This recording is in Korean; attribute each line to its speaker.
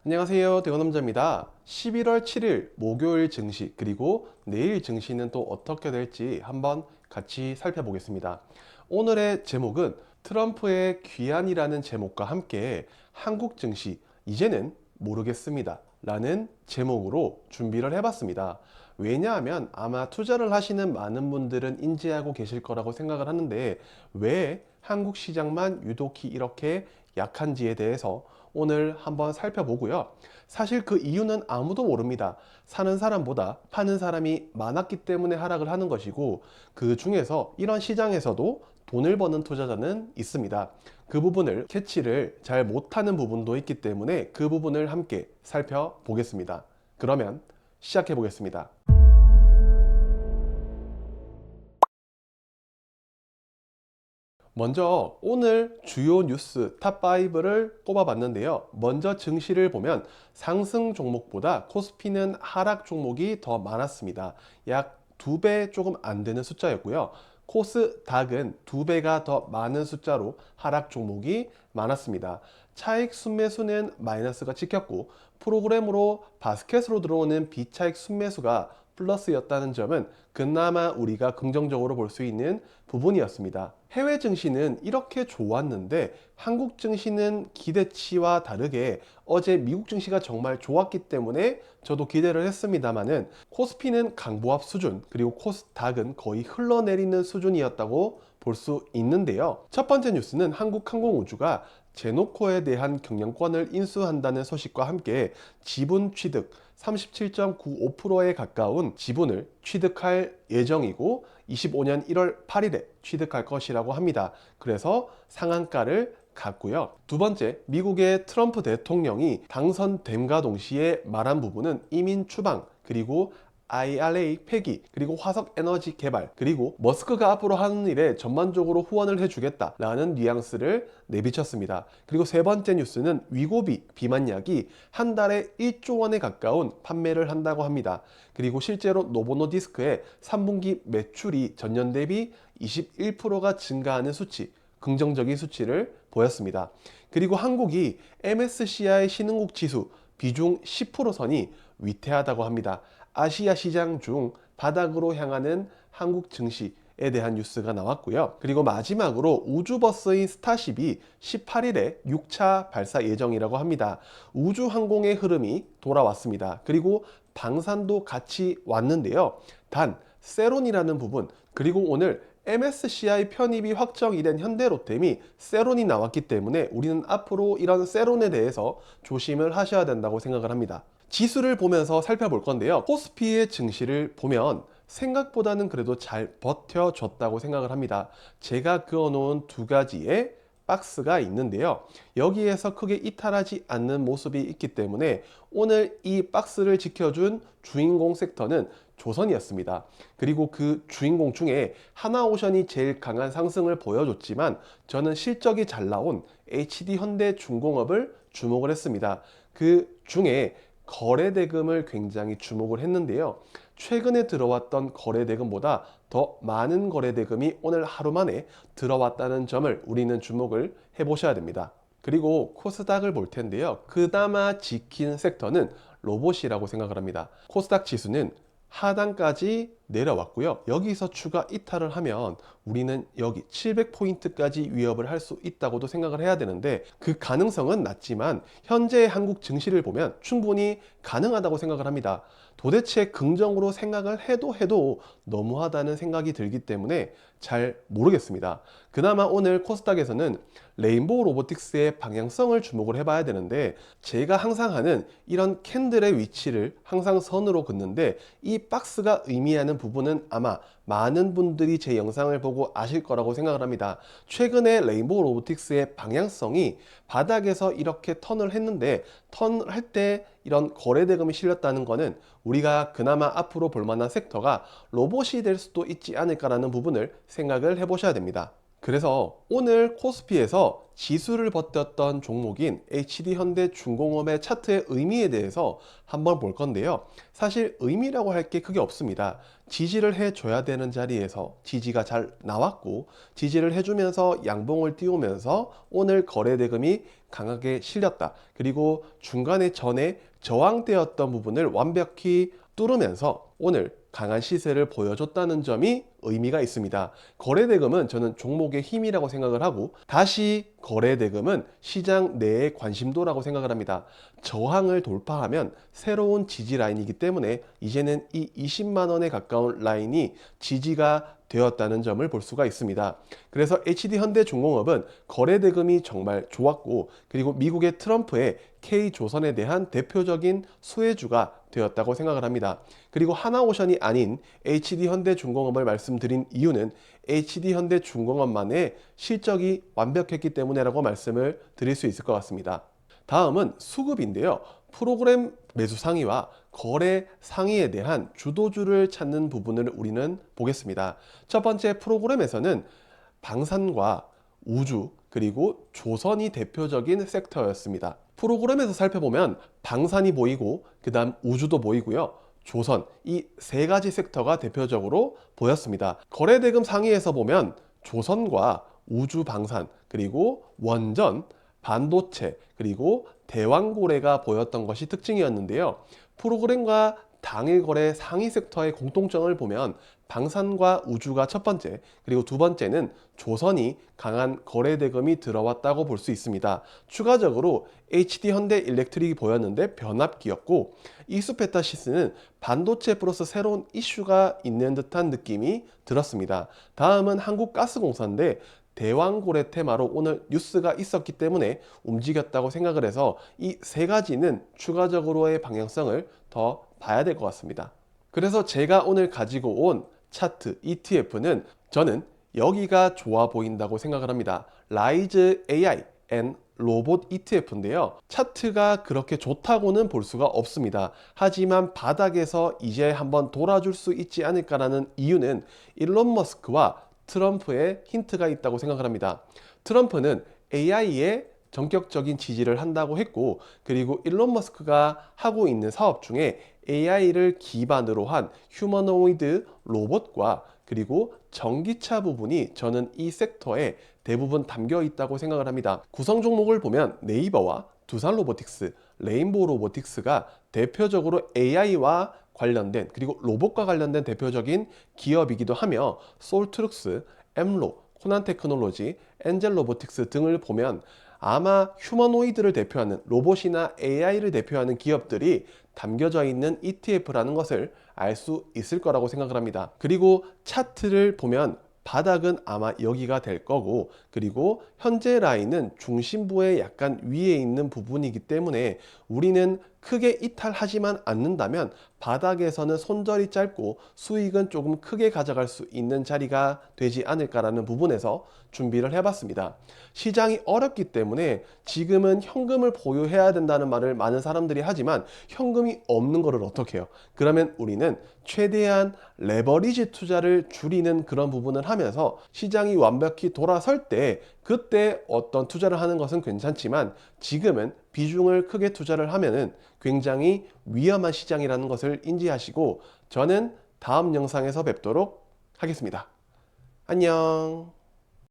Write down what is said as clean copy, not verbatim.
Speaker 1: 안녕하세요, 대건남자입니다. 11월 7일 목요일 증시 그리고 내일 증시는 또 어떻게 될지 한번 같이 살펴보겠습니다. 오늘의 제목은 트럼프의 귀환이라는 제목과 함께 한국 증시 이제는 모르겠습니다 라는 제목으로 준비를 해봤습니다. 왜냐하면 아마 투자를 하시는 많은 분들은 인지하고 계실 거라고 생각을 하는데, 왜 한국 시장만 유독히 이렇게 약한지에 대해서 오늘 한번 살펴보고요. 사실 그 이유는 아무도 모릅니다. 사는 사람보다 파는 사람이 많았기 때문에 하락을 하는 것이고, 그 중에서 이런 시장에서도 돈을 버는 투자자는 있습니다. 그 부분을 캐치를 잘 못하는 부분도 있기 때문에 그 부분을 함께 살펴보겠습니다. 그러면 시작해 보겠습니다. 먼저 오늘 주요 뉴스 탑5를 꼽아봤는데요. 먼저 증시를 보면 상승 종목보다 코스피는 하락 종목이 더 많았습니다. 약 2배 조금 안 되는 숫자였고요. 코스닥은 2배가 더 많은 숫자로 하락 종목이 많았습니다. 차익 순매수는 마이너스가 찍혔고, 프로그램으로 바스켓으로 들어오는 비차익 순매수가 플러스였다는 점은 그나마 우리가 긍정적으로 볼 수 있는 부분이었습니다. 해외 증시는 이렇게 좋았는데 한국 증시는 기대치와 다르게 어제 미국 증시가 정말 좋았기 때문에 저도 기대를 했습니다만은, 코스피는 강보합 수준 그리고 코스닥은 거의 흘러내리는 수준이었다고 볼 수 있는데요. 첫 번째 뉴스는 한국항공우주가 제노코에 대한 경영권을 인수한다는 소식과 함께 지분 취득 37.95%에 가까운 지분을 취득할 예정이고 25년 1월 8일에 취득할 것이라고 합니다. 그래서 상한가를 갔고요. 두 번째, 미국의 트럼프 대통령이 당선됨과 동시에 말한 부분은 이민 추방 그리고 IRA 폐기 그리고 화석 에너지 개발 그리고 머스크가 앞으로 하는 일에 전반적으로 후원을 해주겠다라는 뉘앙스를 내비쳤습니다. 그리고 세 번째 뉴스는 위고비 비만약이 한 달에 1조 원에 가까운 판매를 한다고 합니다. 그리고 실제로 노보노디스크의 3분기 매출이 전년 대비 21%가 증가하는 수치, 긍정적인 수치를 보였습니다. 그리고 한국이 MSCI 신흥국 지수 비중 10% 선이 위태하다고 합니다. 아시아 시장 중 바닥으로 향하는 한국 증시에 대한 뉴스가 나왔고요. 그리고 마지막으로 우주버스인 스타쉽이 18일에 6차 발사 예정이라고 합니다. 우주항공의 흐름이 돌아왔습니다. 그리고 방산도 같이 왔는데요. 단 세론이라는 부분, 그리고 오늘 MSCI 편입이 확정이 된 현대로템이 세론이 나왔기 때문에 우리는 앞으로 이런 세론에 대해서 조심을 하셔야 된다고 생각을 합니다. 지수를 보면서 살펴볼 건데요. 코스피의 증시를 보면 생각보다는 그래도 잘 버텨줬다고 생각을 합니다. 제가 그어놓은 두 가지의 박스가 있는데요. 여기에서 크게 이탈하지 않는 모습이 있기 때문에 오늘 이 박스를 지켜준 주인공 섹터는 조선이었습니다. 그리고 그 주인공 중에 하나오션이 제일 강한 상승을 보여줬지만 저는 실적이 잘 나온 HD현대중공업을 주목을 했습니다. 그 중에 거래대금을 굉장히 주목을 했는데요. 최근에 들어왔던 거래대금보다 더 많은 거래대금이 오늘 하루 만에 들어왔다는 점을 우리는 주목을 해보셔야 됩니다. 그리고 코스닥을 볼 텐데요. 그나마 지킨 섹터는 로봇이라고 생각을 합니다. 코스닥 지수는 하단까지 내려왔고요. 여기서 추가 이탈을 하면 우리는 여기 700포인트까지 위협을 할 수 있다고도 생각을 해야 되는데, 그 가능성은 낮지만 현재 한국 증시를 보면 충분히 가능하다고 생각을 합니다. 도대체 긍정으로 생각을 해도 너무하다는 생각이 들기 때문에 잘 모르겠습니다. 그나마 오늘 코스닥에서는 레인보우 로보틱스의 방향성을 주목을 해봐야 되는데, 제가 항상 하는 이런 캔들의 위치를 항상 선으로 긋는데, 이 박스가 의미하는 부분은 아마 많은 분들이 제 영상을 보고 아실 거라고 생각을 합니다. 최근에 레인보우 로보틱스의 방향성이 바닥에서 이렇게 턴을 했는데, 턴할 때 이런 거래대금이 실렸다는 것은 우리가 그나마 앞으로 볼 만한 섹터가 로봇이 될 수도 있지 않을까라는 부분을 생각을 해보셔야 됩니다. 그래서 오늘 코스피에서 지수를 버텼던 종목인 HD현대중공업의 차트의 의미에 대해서 한번 볼 건데요. 사실 의미라고 할 게 크게 없습니다. 지지를 해줘야 되는 자리에서 지지가 잘 나왔고, 지지를 해주면서 양봉을 띄우면서 오늘 거래대금이 강하게 실렸다. 그리고 중간에 전에 저항되었던 부분을 완벽히 뚫으면서 오늘 강한 시세를 보여줬다는 점이 의미가 있습니다. 거래대금은 저는 종목의 힘이라고 생각을 하고, 다시 거래대금은 시장 내의 관심도라고 생각을 합니다. 저항을 돌파하면 새로운 지지 라인이기 때문에 이제는 이 20만 원에 가까운 라인이 지지가 되었다는 점을 볼 수가 있습니다. 그래서 HD현대중공업은 거래대금이 정말 좋았고, 그리고 미국의 트럼프의 K조선에 대한 대표적인 수혜주가 되었다고 생각을 합니다. 그리고 하나오션이 아닌 HD현대중공업을 말씀드린 이유는 HD현대중공업만의 실적이 완벽했기 때문이라고 말씀을 드릴 수 있을 것 같습니다. 다음은 수급인데요. 프로그램 매수 상위와 거래 상위에 대한 주도주를 찾는 부분을 우리는 보겠습니다. 첫 번째, 프로그램에서는 방산과 우주 그리고 조선이 대표적인 섹터였습니다. 프로그램에서 살펴보면 방산이 보이고, 그 다음 우주도 보이고요. 조선, 이 세 가지 섹터가 대표적으로 보였습니다. 거래대금 상위에서 보면 조선과 우주 방산, 그리고 원전, 반도체, 그리고 대왕고래가 보였던 것이 특징이었는데요. 프로그램과 당일 거래 상위 섹터의 공통점을 보면 방산과 우주가 첫 번째, 그리고 두 번째는 조선이 강한 거래 대금이 들어왔다고 볼 수 있습니다. 추가적으로 HD현대일렉트릭이 보였는데 변압기였고, 이수페타시스는 반도체 플러스 새로운 이슈가 있는 듯한 느낌이 들었습니다. 다음은 한국가스공사인데 대왕고래 테마로 오늘 뉴스가 있었기 때문에 움직였다고 생각을 해서 이 세 가지는 추가적으로의 방향성을 더 봐야 될 것 같습니다. 그래서 제가 오늘 가지고 온 차트 ETF는 저는 여기가 좋아 보인다고 생각을 합니다. 라이즈 AI 앤 로봇 ETF인데요. 차트가 그렇게 좋다고는 볼 수가 없습니다. 하지만 바닥에서 이제 한번 돌아줄 수 있지 않을까라는 이유는 일론 머스크와 트럼프의 힌트가 있다고 생각을 합니다. 트럼프는 AI에 전격적인 지지를 한다고 했고, 그리고 일론 머스크가 하고 있는 사업 중에 AI를 기반으로 한 휴머노이드 로봇과 그리고 전기차 부분이 저는 이 섹터에 대부분 담겨 있다고 생각을 합니다. 구성 종목을 보면 네이버와 두산 로보틱스, 레인보우 로보틱스가 대표적으로 AI와 관련된, 그리고 로봇과 관련된 대표적인 기업이기도 하며, 솔트룩스, 엠로, 코난테크놀로지, 엔젤 로보틱스 등을 보면 아마 휴머노이드를 대표하는, 로봇이나 AI를 대표하는 기업들이 담겨져 있는 ETF라는 것을 알 수 있을 거라고 생각을 합니다. 그리고 차트를 보면 바닥은 아마 여기가 될 거고, 그리고 현재 라인은 중심부에 약간 위에 있는 부분이기 때문에 우리는 크게 이탈하지만 않는다면 바닥에서는 손절이 짧고 수익은 조금 크게 가져갈 수 있는 자리가 되지 않을까라는 부분에서 준비를 해봤습니다. 시장이 어렵기 때문에 지금은 현금을 보유해야 된다는 말을 많은 사람들이 하지만 현금이 없는 거를 어떻게 해요? 그러면 우리는 최대한 레버리지 투자를 줄이는 그런 부분을 하면서 시장이 완벽히 돌아설 때 그때 어떤 투자를 하는 것은 괜찮지만, 지금은 비중을 크게 투자를 하면은 굉장히 위험한 시장이라는 것을 인지하시고, 저는 다음 영상에서 뵙도록 하겠습니다. 안녕.